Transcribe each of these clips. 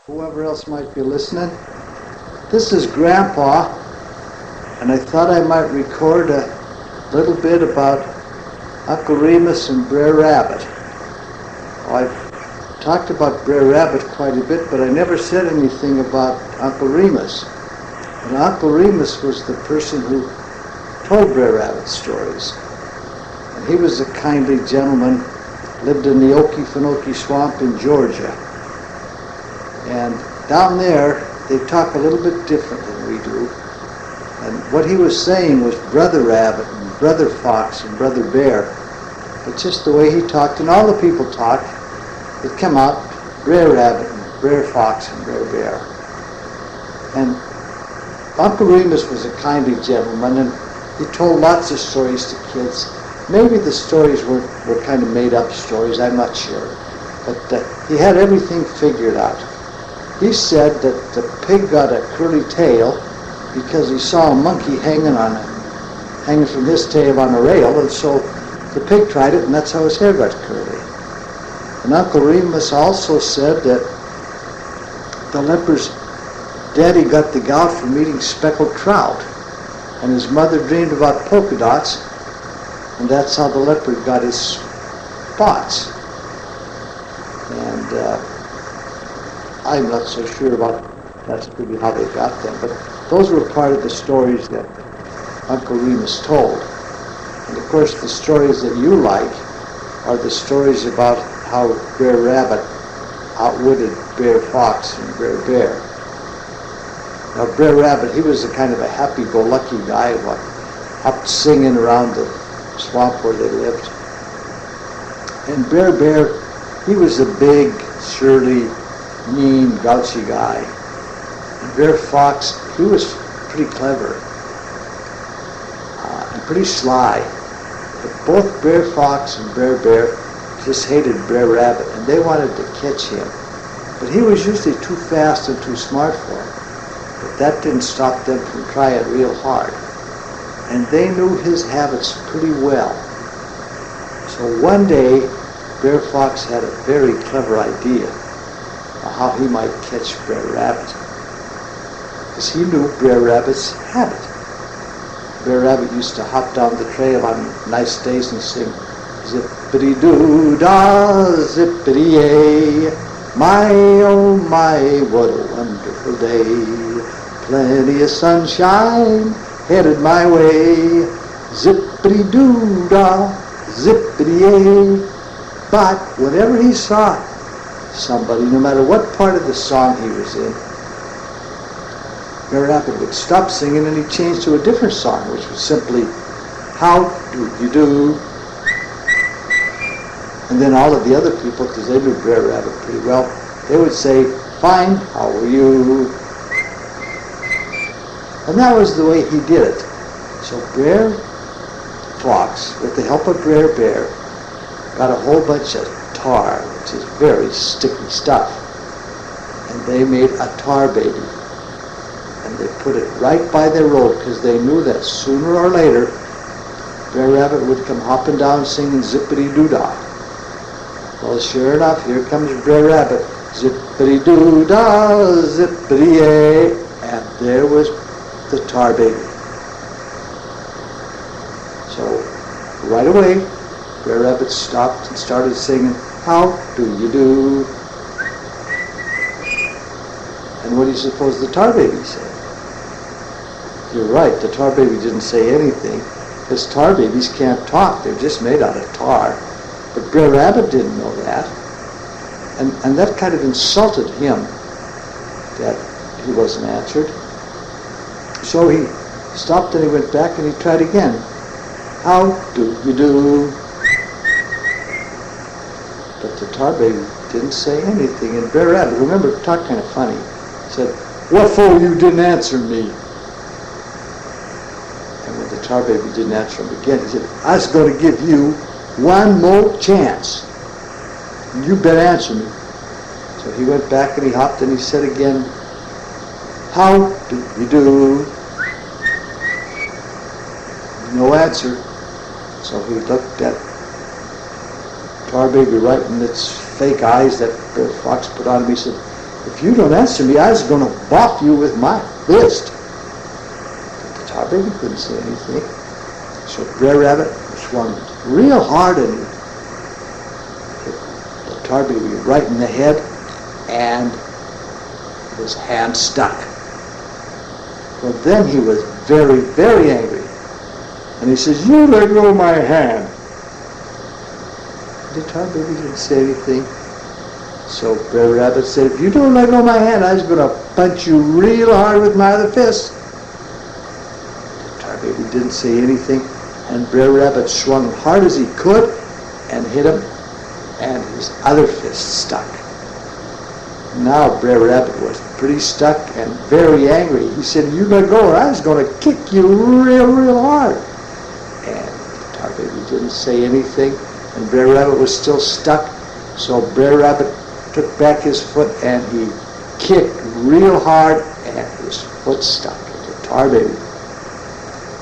whoever else might be listening. This is Grandpa, and I thought I might record a little bit about Uncle Remus and Brer Rabbit. I've talked about Brer Rabbit quite a bit, but I never said anything about Uncle Remus. And Uncle Remus was the person who told Brer Rabbit stories. And he was a kindly gentleman, lived in the Okefenokee Swamp in Georgia. And down there, they talk a little bit different than we do. And what he was saying was Brother Rabbit and Brother Fox and Brother Bear. But just the way he talked, and all the people talked, it came out Brer Rabbit and Brer Fox and Brer Bear. And Uncle Remus was a kindly gentleman, and he told lots of stories to kids. Maybe the stories were kind of made-up stories, I'm not sure. But he had everything figured out. He said that the pig got a curly tail because he saw a monkey hanging from his tail on a rail, and so the pig tried it, and that's how his hair got curly. And Uncle Remus also said that the leper's daddy got the gout from eating speckled trout, and his mother dreamed about polka dots, and that's how the leopard got his spots. And I'm not so sure about that's really how they got them, but those were part of the stories that Uncle Remus told. And of course, the stories that you like are the stories about how Brer Rabbit outwitted Brer Fox and Brer Bear. Now, Brer Rabbit, he was a kind of a happy-go-lucky guy, up singing around the swamp where they lived. And Brer Bear, he was a big, surly, mean, grouchy guy. And Brer Fox, he was pretty clever and pretty sly. But both Brer Fox and Brer Bear just hated Brer Rabbit, and they wanted to catch him. But he was usually too fast and too smart for them. But that didn't stop them from trying real hard. And they knew his habits pretty well. So one day, Brer Fox had a very clever idea of how he might catch Brer Rabbit. Because he knew Brer Rabbit's habit. Brer Rabbit used to hop down the trail on nice days and sing, zippity-doo-dah, zippity-yay, my oh my, what a wonderful day. Plenty of sunshine headed my way, zippity-doo-dah, zippity-yay. But whenever he saw somebody, no matter what part of the song he was in, Brer Rabbit would stop singing and he'd change to a different song, which was simply, how do you do? And then all of the other people, because they knew Brer Rabbit pretty well, they would say, fine, how are you? And that was the way he did it. So Brer Fox, with the help of Brer Bear, got a whole bunch of tar, which is very sticky stuff. And they made a tar baby. And they put it right by their road, because they knew that sooner or later, Brer Rabbit would come hopping down singing zippity-doo-dah. Well, sure enough, here comes Brer Rabbit, zippity-doo-dah, zippity-yay, and there was the tar baby. So, right away, Brer Rabbit stopped and started singing, how do you do? And what do you suppose the tar baby said? You're right, the tar baby didn't say anything, because tar babies can't talk, they're just made out of tar. But Brer Rabbit didn't know that, and that kind of insulted him that he wasn't answered. So he stopped and he went back and he tried again. How do you do? But the tar baby didn't say anything, and Brer Rabbit, remember, talked kind of funny, said, what for you didn't answer me? And when the tar baby didn't answer him again, he said, I was going to give you one more chance. You better answer me. So he went back and he hopped and he said again, how do you do? No answer. So he looked at tar baby right in its fake eyes that Brer Fox put on him. He said, if you don't answer me, I was going to bop you with my fist. But the tar baby couldn't say anything. So Brer Rabbit swung real hard and hit the tar baby right in the head, and his hand stuck. Well, then he was very, very angry. And he says, "You let go of my hand." The tar baby didn't say anything. So Brer Rabbit said, "If you don't let go of my hand, I'm going to punch you real hard with my other fist." The tar baby didn't say anything, and Brer Rabbit swung hard as he could and hit him, and his other fist stuck. Now Brer Rabbit was pretty stuck and very angry. He said, "You let go or I was going to kick you real, real hard." And the tar baby didn't say anything, and Brer Rabbit was still stuck. So Brer Rabbit took back his foot and he kicked real hard, and his foot stuck in the tar baby.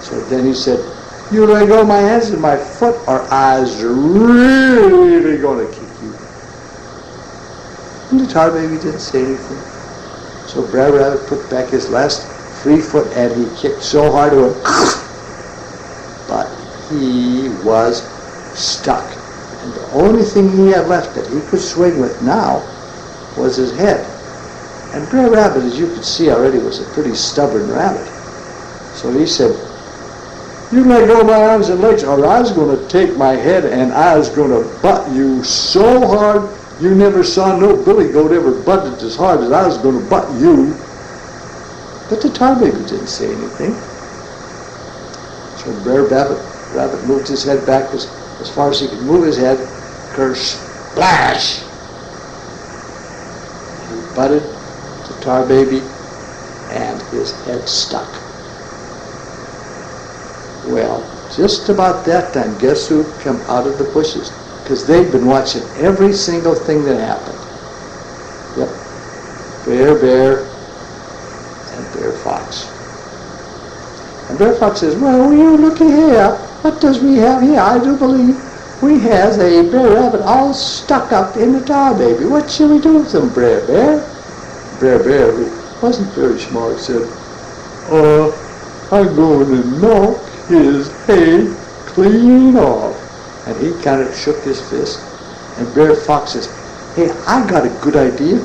So then he said, "You let go of my hands and my foot or I was really going to kick you." And the tar baby didn't say anything. So Brer Rabbit put back his last free foot and he kicked so hard it went, but he was stuck. And the only thing he had left that he could swing with now was his head. And Brer Rabbit, as you could see already, was a pretty stubborn rabbit. So he said, "You let go of my arms and legs or I was going to take my head and I was going to butt you so hard you never saw no billy goat ever butted as hard as I was going to butt you." But the tar baby didn't say anything. So Brer Rabbit moved his head back as far as he could move his head. Kersplash! He butted the tar baby and his head stuck. Well, just about that time, guess who come out of the bushes? Because they'd been watching every single thing that happened. Yep, Brer Bear and Brer Fox. And Brer Fox says, "Well, you looky here. What does we have here? I do believe we has a Brer Rabbit all stuck up in the tar baby. What shall we do with him, Brer Bear?" Brer Bear, who wasn't very smart, said, "I'm going to knock his head clean off." And he kind of shook his fist. And Brer Fox says, "Hey, I got a good idea.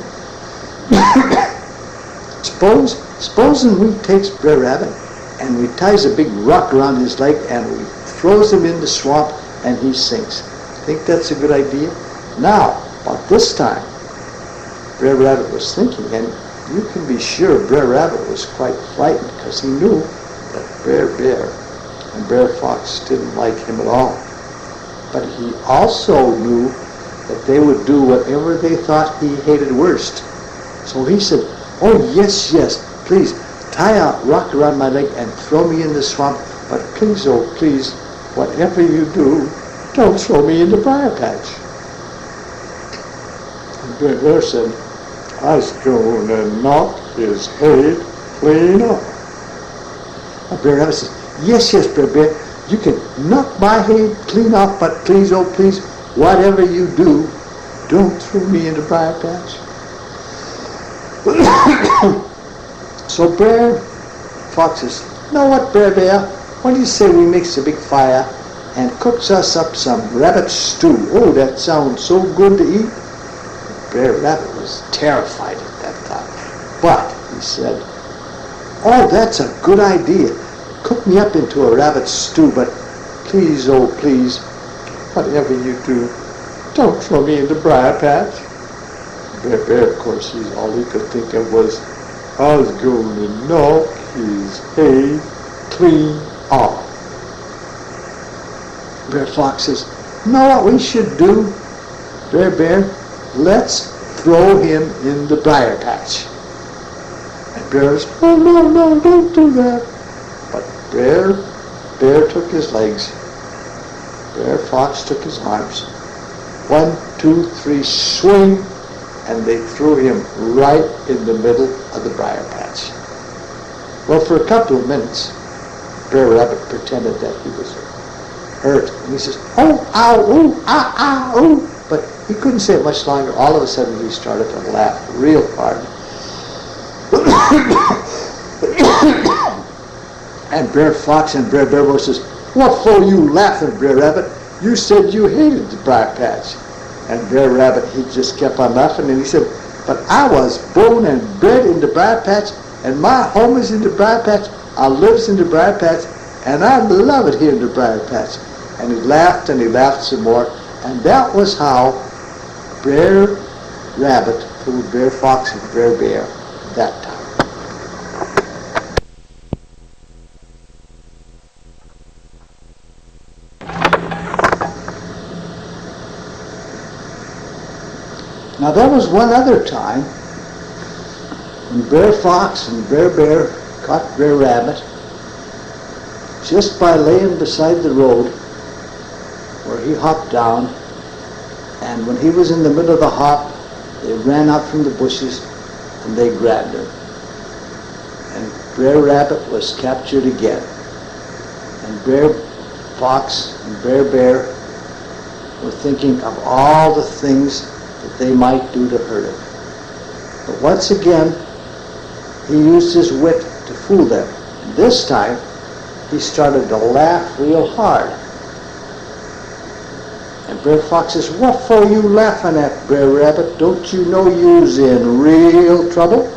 Supposing we takes Brer Rabbit and we ties a big rock around his leg and we throws him in the swamp and he sinks. Think that's a good idea?" Now, about this time, Brer Rabbit was thinking, and you can be sure Brer Rabbit was quite frightened because he knew that Brer Bear and Brer Fox didn't like him at all. But he also knew that they would do whatever they thought he hated worst. So he said, "Oh, yes, please, tie a rock around my leg and throw me in the swamp, but please, oh please, whatever you do, don't throw me in the briar patch." And Brer Bear said, "I was going to knock his head clean off." And Brer Rabbit said, yes, Brer Bear, you can knock my head clean off, but please, oh please, whatever you do, don't throw me in the briar patch." So Brer Fox says, "Know what, Brer Bear? What do you say we makes a big fire and cooks us up some rabbit stew? Oh, that sounds so good to eat." Brer Rabbit was terrified at that thought. But he said, "Oh, that's a good idea. Cook me up into a rabbit stew, but please, oh please, whatever you do, don't throw me in the briar patch." Brer Bear, of course, all he could think of was, "I was going to knock his head clean off." Brer Fox says, "Know what we should do, Brer Bear? Let's throw him in the briar patch." And Bear says, "Oh, no, don't do that." But Brer Bear took his legs. Brer Fox took his arms. 1, 2, 3, swing! And they threw him right in the middle of the briar patch. Well, for a couple of minutes, Brer Rabbit pretended that he was hurt. And he says, "Oh, ow, oh, ah, ah, oh." But he couldn't say it much longer. All of a sudden he started to laugh real hard. And Brer Fox and Brer Bear both says, "What for you laughing, Brer Rabbit? You said you hated the briar patch." And Brer Rabbit, he just kept on laughing, and he said, "But I was born and bred in the briar patch, and my home is in the briar patch. I lives in the briar patch, and I love it here in the briar patch." And he laughed some more, and that was how Brer Rabbit fooled Brer Fox and Brer Bear that time. Now there was one other time when Brer Fox and Brer Bear caught Brer Rabbit just by laying beside the road where he hopped down, and when he was in the middle of the hop, they ran out from the bushes and they grabbed him. And Brer Rabbit was captured again. And Brer Fox and Brer Bear were thinking of all the things that they might do to hurt him. But once again, he used his wit to fool them. And this time, he started to laugh real hard. And Brer Fox says, "What for you laughing at, Brer Rabbit? Don't you know you's in real trouble?"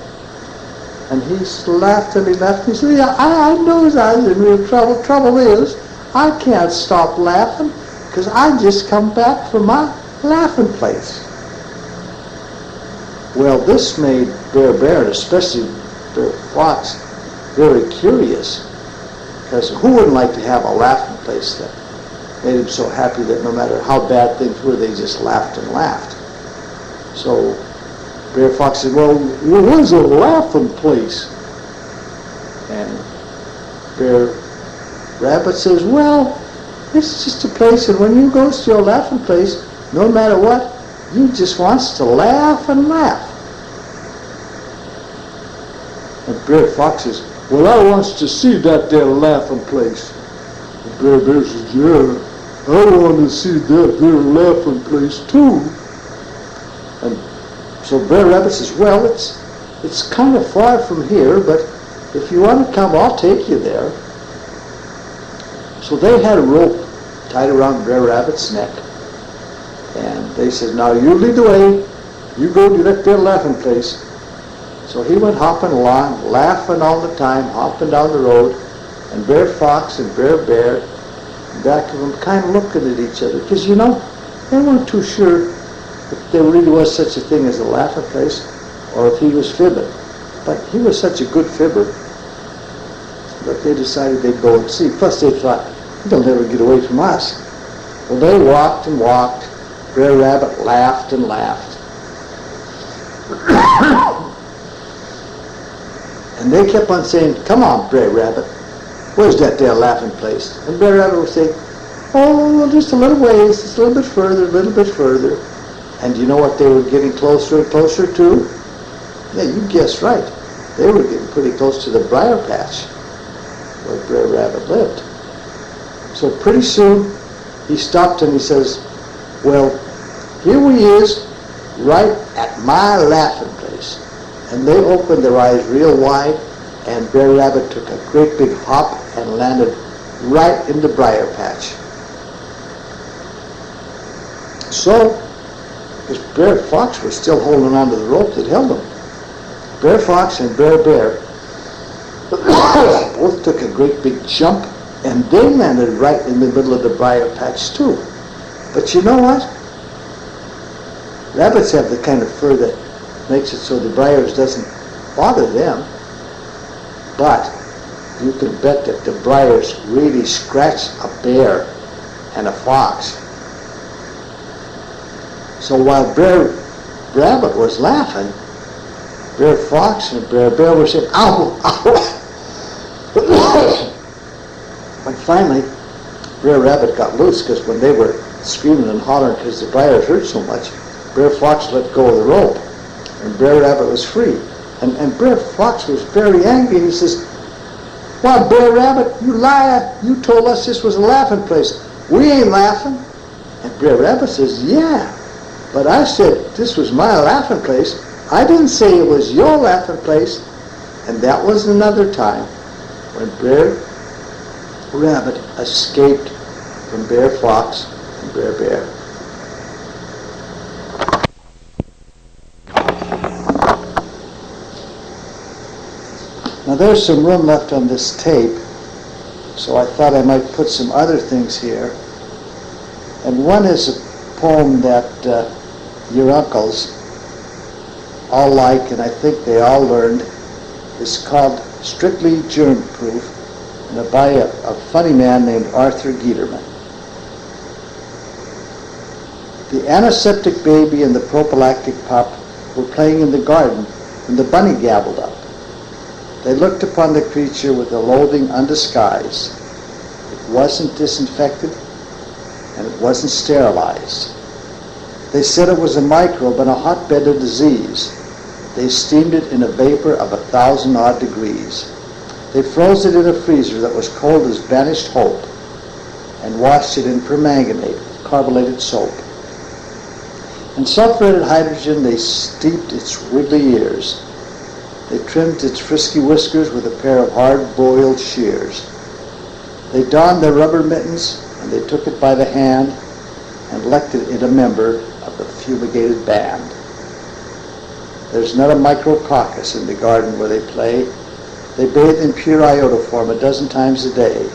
And he laughed and he laughed. He said, "Yeah, I knows I was in real trouble. Trouble is, I can't stop laughing because I just come back from my laughing place." Well, this made Brer Bear, and especially Brer Fox, very curious, because who wouldn't like to have a laughing place that made him so happy that no matter how bad things were, they just laughed and laughed? So Brer Fox said, "Well, where's a laughing place?" And Brer Rabbit says, "Well, it's just a place, and when you goes to your laughing place, no matter what, you just wants to laugh and laugh." And Brer Fox says, "Well, I wants to see that there laughing place." And Brer Bear says, "Yeah, I want to see that there laughing place too." And so Brer Rabbit says, "Well, it's kind of far from here, but if you want to come, I'll take you there." So they had a rope tied around Brer Rabbit's neck, and they said, "Now you lead the way. You go to that there laughing place." So he went hopping along, laughing all the time, hopping down the road, and Brer Fox and Brer Bear back of him kind of looking at each other, because, you know, they weren't too sure if there really was such a thing as a laughing place or if he was fibbing. But he was such a good fibber that they decided they'd go and see. Plus they thought, he'll never get away from us. Well, they walked and walked. Brer Rabbit laughed and laughed. And they kept on saying, "Come on, Brer Rabbit, where's that there laughing place?" And Brer Rabbit would say, "Oh, just a little ways, just a little bit further, a little bit further." And you know what they were getting closer and closer to? Yeah, you guessed right. They were getting pretty close to the briar patch where Brer Rabbit lived. So pretty soon he stopped and he says, "Well, here we is, right at my laughing place." And they opened their eyes real wide, and Brer Rabbit took a great big hop and landed right in the briar patch. So, as Brer Fox was still holding onto the rope that held him, Brer Fox and Brer Bear both took a great big jump, and they landed right in the middle of the briar patch too. But you know what? Rabbits have the kind of fur that makes it so the briars doesn't bother them. But you can bet that the briars really scratch a bear and a fox. So while Brer Rabbit was laughing, Brer Fox and Brer Bear were saying, "Ow, ow!" When finally Brer Rabbit got loose, because when they were screaming and hollering because the briars hurt so much, Brer Fox let go of the rope, and Brer Rabbit was free. And Brer Fox was very angry, and he says, "Why, Brer Rabbit, you liar! You told us this was a laughing place. We ain't laughing." And Brer Rabbit says, "Yeah, But I said, this was my laughing place. I didn't say it was your laughing place. And that was another time when Brer Rabbit escaped from Bear Fox and Brer Bear. Now there's some room left on this tape, so I thought I might put some other things here. And one is a poem that your uncles all like, and I think they all learned. It's called Strictly Germ Proof, and it's by a funny man named Arthur Guiterman. The antiseptic baby and the prophylactic pup were playing in the garden when the bunny gabbled up. They looked upon the creature with a loathing undisguised. It wasn't disinfected, and it wasn't sterilized. They said it was a microbe and a hotbed of disease. They steamed it in a vapor of 1,000-odd degrees. They froze it in a freezer that was cold as vanished hope, and washed it in permanganate, carbonated soap. In sulfurated hydrogen, they steeped its wiggly ears. They trimmed its frisky whiskers with a pair of hard-boiled shears. They donned their rubber mittens, and they took it by the hand and elected it a member of the fumigated band. There's not a micrococcus in the garden where they play. They bathe in pure iodoform 12 times a day,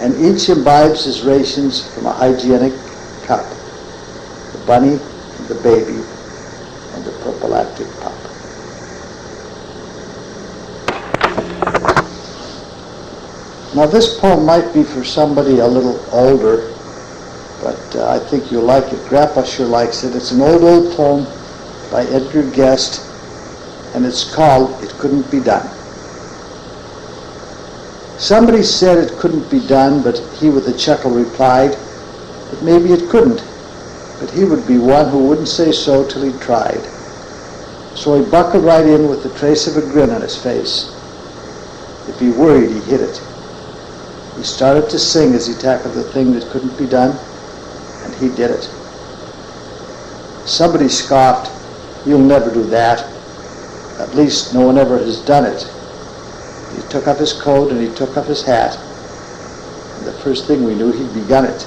and each imbibes his rations from a hygienic cup. The bunny, the baby, and the prophylactic pup. Now this poem might be for somebody a little older, but I think you'll like it. Grandpa sure likes it. It's an old poem by Edgar Guest, and it's called It Couldn't Be Done. Somebody said it couldn't be done, but he with a chuckle replied that maybe it couldn't, but he would be one who wouldn't say so till he tried. So he buckled right in with the trace of a grin on his face. If he worried, he hit it. He started to sing as he tackled the thing that couldn't be done, and he did it. Somebody scoffed, "You'll never do that. At least no one ever has done it." He took off his coat and he took off his hat, and the first thing we knew, he'd begun it.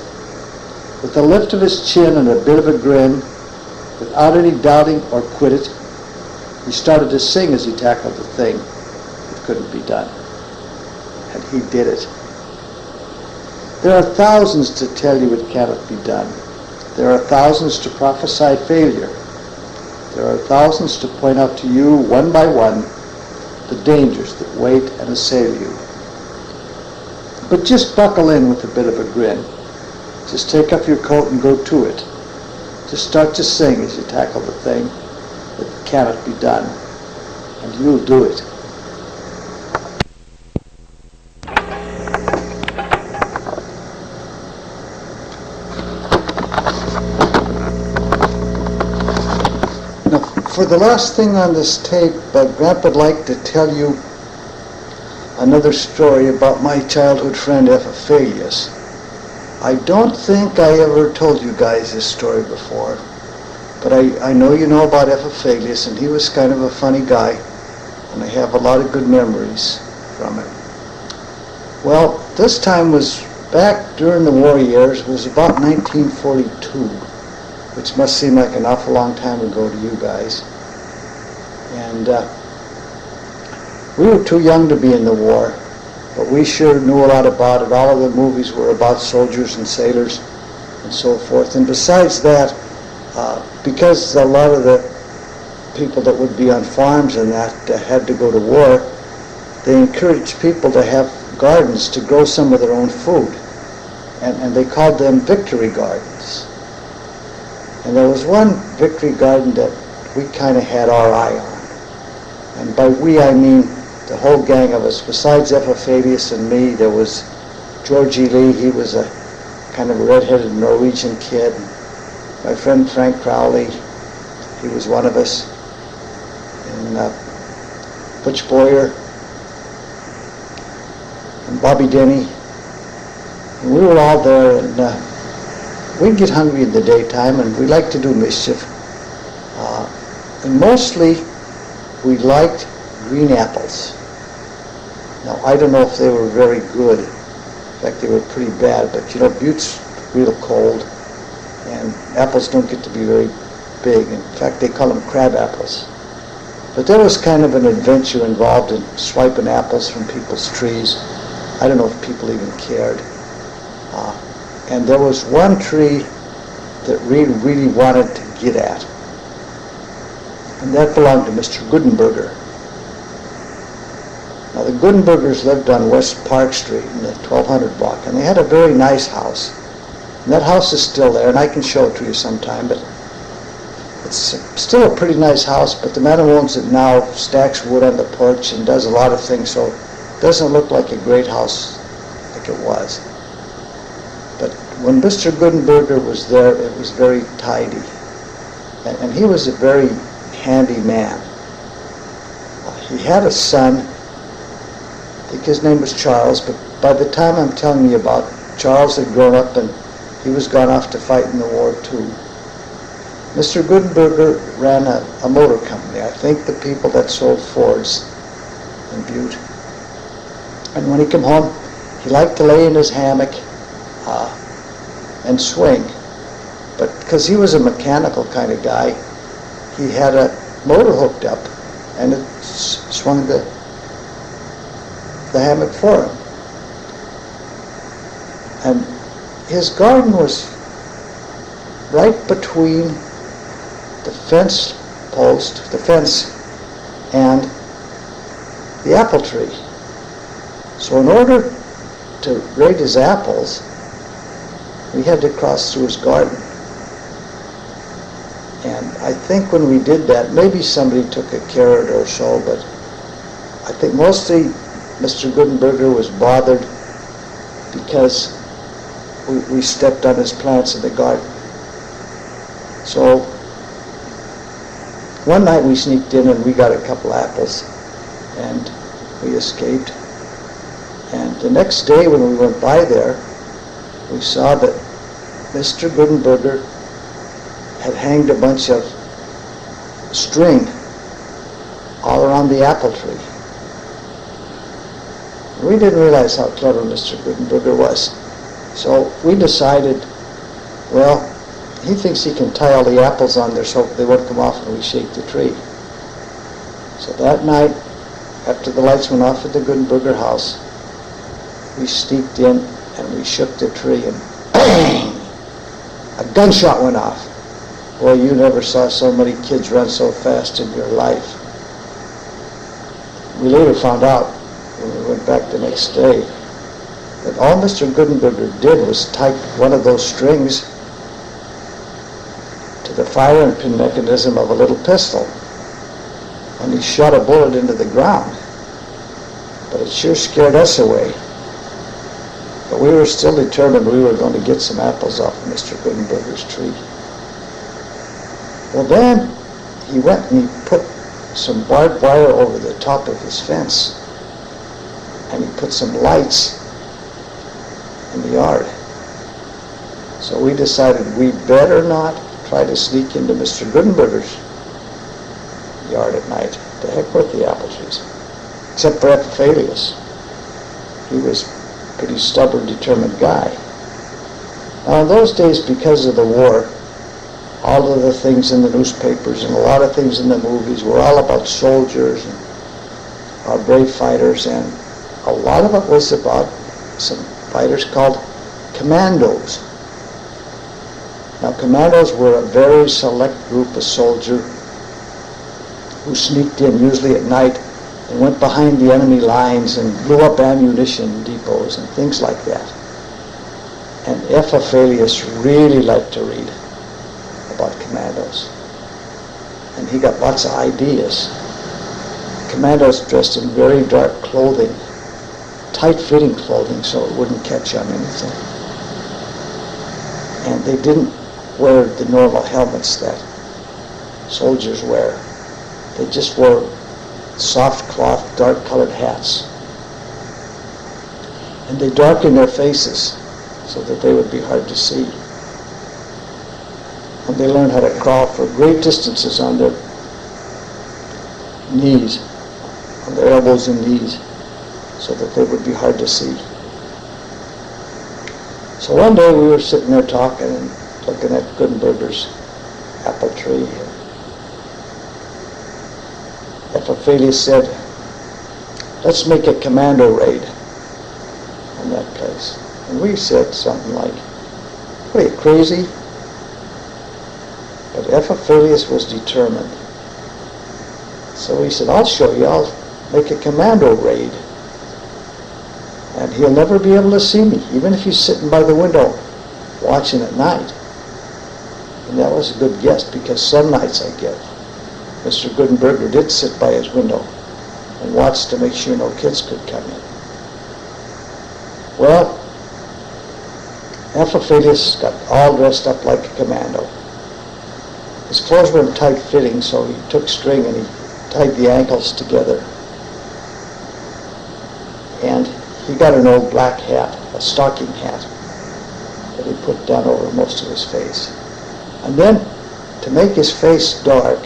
With a lift of his chin and a bit of a grin, without any doubting or quit it, he started to sing as he tackled the thing that couldn't be done. And he did it. There are thousands to tell you it cannot be done. There are thousands to prophesy failure. There are thousands to point out to you, one by one, the dangers that wait and assail you. But just buckle in with a bit of a grin. Just take off your coat and go to it. Just start to sing as you tackle the thing that cannot be done, and you'll do it. For the last thing on this tape, Grandpa would like to tell you another story about my childhood friend Epiphaelius. I don't think I ever told you guys this story before, but I know you know about Epiphaelius, and he was kind of a funny guy, and I have a lot of good memories from him. Well, this time was back during the war years. It was about 1942. Which must seem like an awful long time ago to you guys. And we were too young to be in the war, but we sure knew a lot about it. All of the movies were about soldiers and sailors and so forth. And besides that, because a lot of the people that would be on farms and that had to go to war, they encouraged people to have gardens to grow some of their own food. And they called them victory gardens. And there was one victory garden that we kind of had our eye on. And by we, I mean the whole gang of us. Besides Epiphaelius and me, there was Georgie Lee. He was a kind of a red-headed Norwegian kid. My friend Frank Crowley, he was one of us. And Butch Boyer and Bobby Denny. And we were all there, and we'd get hungry in the daytime, and we liked to do mischief. And mostly we liked green apples. Now, I don't know if they were very good. In fact, they were pretty bad, but you know, Butte's real cold, and apples don't get to be very big. In fact, they call them crab apples. But there was kind of an adventure involved in swiping apples from people's trees. I don't know if people even cared. And there was one tree that we really wanted to get at, and that belonged to Mr. Goodenberger. Now, the Goodenbergers lived on West Park Street in the 1200 block, and they had a very nice house. And that house is still there, and I can show it to you sometime, but it's still a pretty nice house, but the man who owns it now stacks wood on the porch and does a lot of things, so it doesn't look like a great house like it was. But when Mr. Goodenberger was there, it was very tidy. And he was a very handy man. He had a son, I think his name was Charles, but by the time I'm telling you about, Charles had grown up and he was gone off to fight in the war too. Mr. Goodenberger ran a motor company. I think the people that sold Fords in Butte. And when he came home, he liked to lay in his hammock and swing. But because he was a mechanical kind of guy, he had a motor hooked up and it swung the hammock for him. And his garden was right between the fence and the apple tree. So in order to rake his apples, we had to cross through his garden. And I think when we did that, maybe somebody took a carrot or so, but I think mostly Mr. Goodenberger was bothered because we stepped on his plants in the garden. So one night we sneaked in and we got a couple apples and we escaped. And the next day when we went by there, we saw that Mr. Goodenberger had hanged a bunch of string all around the apple tree. We didn't realize how clever Mr. Goodenberger was. So we decided, well, he thinks he can tie all the apples on there so they won't come off when we shake the tree. So that night, after the lights went off at the Goodenberger house, we sneaked in and we shook the tree and bang! A gunshot went off. Boy, you never saw so many kids run so fast in your life. We later found out, when we went back the next day, that all Mr. Goodenberger did was tie one of those strings to the firing pin mechanism of a little pistol, and he shot a bullet into the ground. But it sure scared us away. But we were still determined we were going to get some apples off of Mr. Goodenberger's tree. Well, then he went and he put some barbed wire over the top of his fence, and he put some lights in the yard. So we decided we better not try to sneak into Mr. Goodenberger's yard at night. The heck with the apple trees. Except for Epiphalius. He was a pretty stubborn, determined guy. Now in those days, because of the war, all of the things in the newspapers and a lot of things in the movies were all about soldiers and our brave fighters, and a lot of it was about some fighters called commandos. Now commandos were a very select group of soldiers who sneaked in, usually at night, and went behind the enemy lines and blew up ammunition depots and things like that. And Epiphalius really liked to read about commandos. And he got lots of ideas. Commandos dressed in very dark clothing, tight-fitting clothing so it wouldn't catch on anything. And they didn't wear the normal helmets that soldiers wear. They just wore soft cloth, dark-colored hats. And they darkened their faces so that they would be hard to see. And they learned how to crawl for great distances on their knees, on their elbows and knees, so that they would be hard to see. So one day we were sitting there talking and looking at Gutenberger's apple tree. Epiphanes said, let's make a commando raid on that place. And we said something like, what, are you crazy? But Epiphanes was determined. So he said, I'll show you, I'll make a commando raid. And he'll never be able to see me, even if he's sitting by the window watching at night. And that was a good guess, because some nights I get, Mr. Gutenberger did sit by his window and watch to make sure no kids could come in. Well, Epiphanes got all dressed up like a commando. His clothes were in tight fitting, so he took string and he tied the ankles together. And he got an old black hat, a stocking hat, that he put down over most of his face. And then, to make his face dark,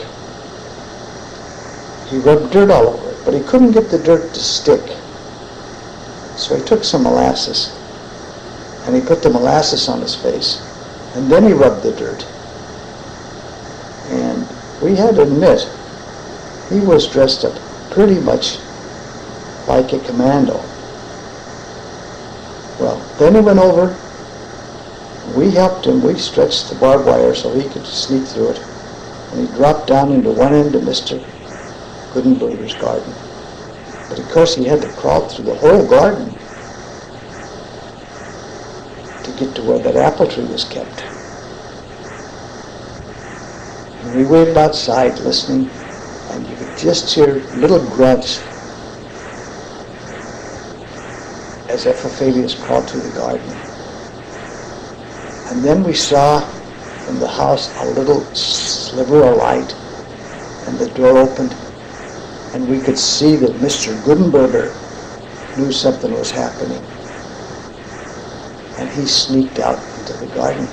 he rubbed dirt all over it, but he couldn't get the dirt to stick. So he took some molasses, and he put the molasses on his face, and then he rubbed the dirt. And we had to admit, he was dressed up pretty much like a commando. Well, then he went over, we helped him, we stretched the barbed wire so he could sneak through it, and he dropped down into one end of Mr. Gutenberger's garden. But of course he had to crawl through the whole garden to get to where that apple tree was kept. And we waited outside listening, and you could just hear little grunts as Epiphanes crawled through the garden. And then we saw from the house a little sliver of light, and the door opened, and we could see that Mr. Gutenberger knew something was happening. And he sneaked out into the garden.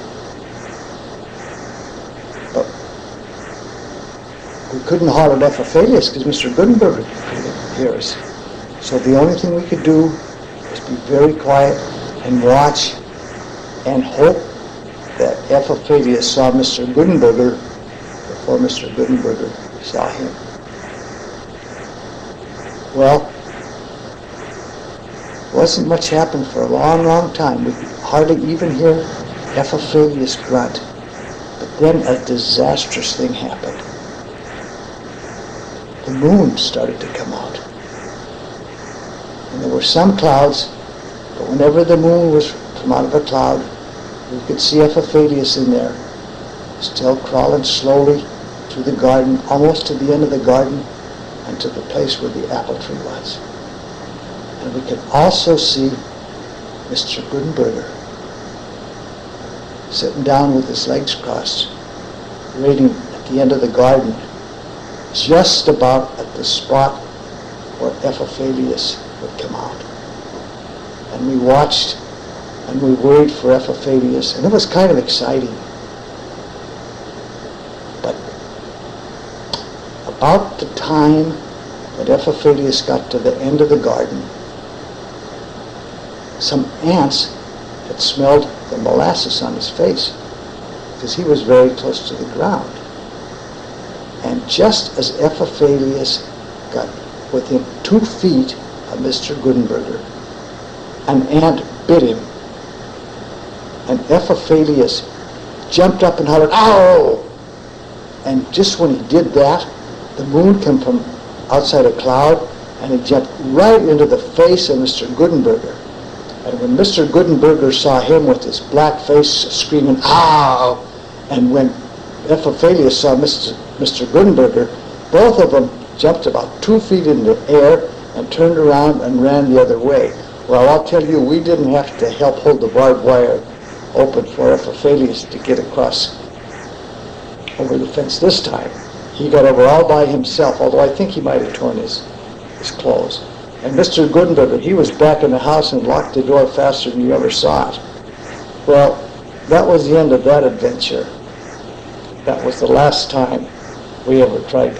But we couldn't holler at Epiphanes because Mr. Gutenberger couldn't hear us. So the only thing we could do was be very quiet and watch and hope that Epiphanes saw Mr. Gutenberger before Mr. Gutenberger saw him. Well, wasn't much happened for a long, long time. We could hardly even hear Epiphanes grunt. But then a disastrous thing happened. The moon started to come out. And there were some clouds, but whenever the moon was from out of a cloud, we could see Epiphanes in there, still crawling slowly through the garden, almost to the end of the garden, and to the place where the apple tree was. And we could also see Mr. Gutenberger sitting down with his legs crossed, waiting at the end of the garden, just about at the spot where Epiphanes would come out. And we watched and we worried for Epiphanes, and it was kind of exciting. But about the time that Epiphanes got to the end of the garden, some ants had smelled the molasses on his face because he was very close to the ground. And just as Epiphanes got within 2 feet of Mr. Gutenberger, an ant bit him, and Epiphanes jumped up and hollered, "Ow!" And just when he did that, the moon came from outside a cloud, and it jumped right into the face of Mr. Gutenberger. And when Mr. Gutenberger saw him with his black face screaming, "Ow!" and when Epiphanes saw Mr. Gutenberger, both of them jumped about 2 feet in the air and turned around and ran the other way. Well, I'll tell you, we didn't have to help hold the barbed wire open for Epiphanes to get across over the fence this time. He got over all by himself, although I think he might have torn his clothes. And Mr. Gutenberger, he was back in the house and locked the door faster than you ever saw it. Well, that was the end of that adventure. That was the last time we ever tried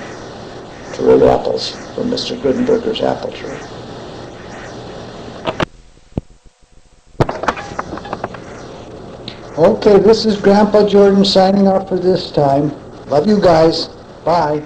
to to eat apples from Mr. Gutenberger's apple tree. Okay, this is Grandpa Jordan signing off for this time. Love you guys. Bye.